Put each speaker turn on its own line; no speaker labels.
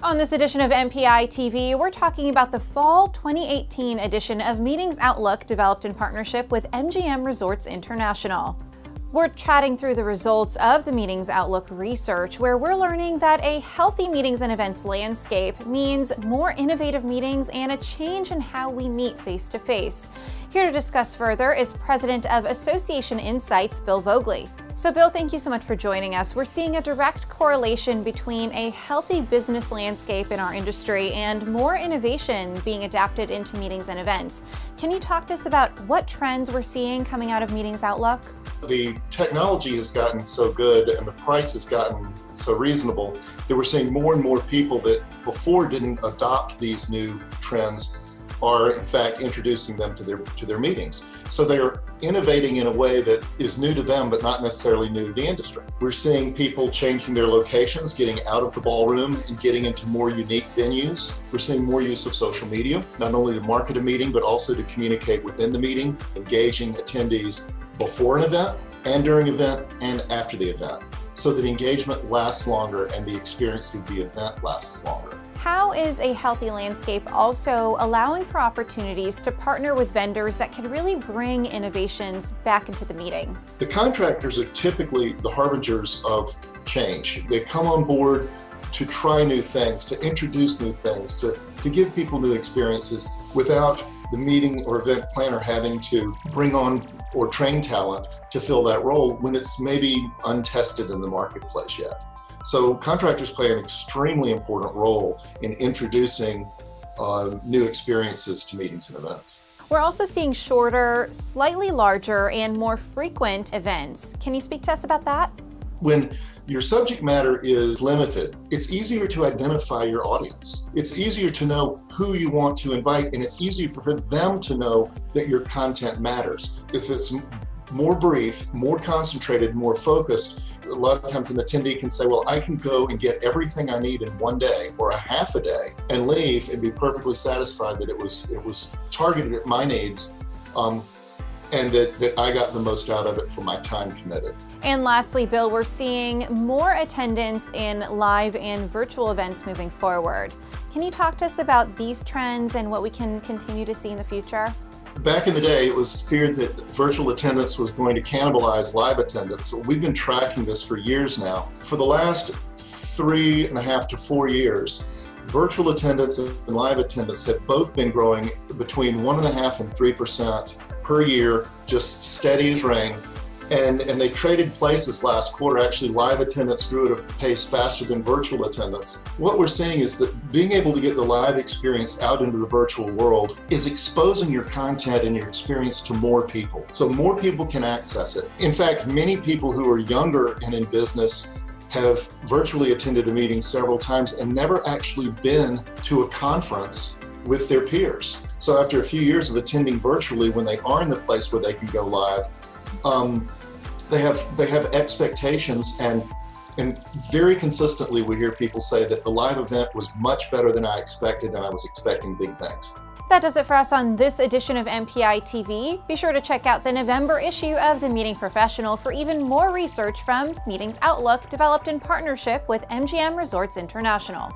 On this edition of MPItv, we're talking about the fall 2018 edition of Meetings Outlook, developed in partnership with MGM Resorts International. We're chatting through the results of the Meetings Outlook research, where we're learning that a healthy meetings and events landscape means more innovative meetings and a change in how we meet face-to-face. Here to discuss further is President of Association Insights, Bill Voegeli. So Bill, thank you so much for joining us. We're seeing a direct correlation between a healthy business landscape in our industry and more innovation being adapted into meetings and events. Can you talk to us about what trends we're seeing coming out of Meetings Outlook?
The technology has gotten so good and the price has gotten so reasonable that we're seeing more and more people that before didn't adopt these new trends are in fact introducing them to their meetings. So they're innovating in a way that is new to them, but not necessarily new to the industry. We're seeing people changing their locations, getting out of the ballroom and getting into more unique venues. We're seeing more use of social media, not only to market a meeting, but also to communicate within the meeting, engaging attendees before an event and during an event and after the event, so that engagement lasts longer and the experience of the event lasts longer.
How is a healthy landscape also allowing for opportunities to partner with vendors that can really bring innovations back into the meeting?
The contractors are typically the harbingers of change. They come on board to try new things, to introduce new things, to give people new experiences without the meeting or event planner having to bring on or train talent to fill that role when it's maybe untested in the marketplace yet. So contractors play an extremely important role in introducing new experiences to meetings and events.
We're also seeing shorter, slightly larger, and more frequent events. Can you speak to us about that?
When your subject matter is limited, it's easier to identify your audience. It's easier to know who you want to invite, and it's easier for them to know that your content matters. If it's more brief, more concentrated, more focused, a lot of times an attendee can say, well, I can go and get everything I need in one day or a half a day and leave and be perfectly satisfied that it was targeted at my needs and that I got the most out of it for my time committed.
And lastly, Bill, we're seeing more attendance in live and virtual events moving forward. Can you talk to us about these trends and what we can continue to see in the future?
Back in the day, it was feared that virtual attendance was going to cannibalize live attendance. So we've been tracking this for years now. For the last 3.5 to 4 years, virtual attendance and live attendance have both been growing between 1.5% and 3% per year, just steady as rain. And they traded places last quarter. Actually, live attendance grew at a pace faster than virtual attendance. What we're seeing is that being able to get the live experience out into the virtual world is exposing your content and your experience to more people. So more people can access it. In fact, many people who are younger and in business have virtually attended a meeting several times and never actually been to a conference with their peers. So after a few years of attending virtually, when they are in the place where they can go live, they have expectations, and very consistently we hear people say that the live event was much better than I expected, and I was expecting big things.
That does it for us on this edition of MPItv. Be sure to check out the November issue of The Meeting Professional for even more research from Meetings Outlook, developed in partnership with MGM Resorts International.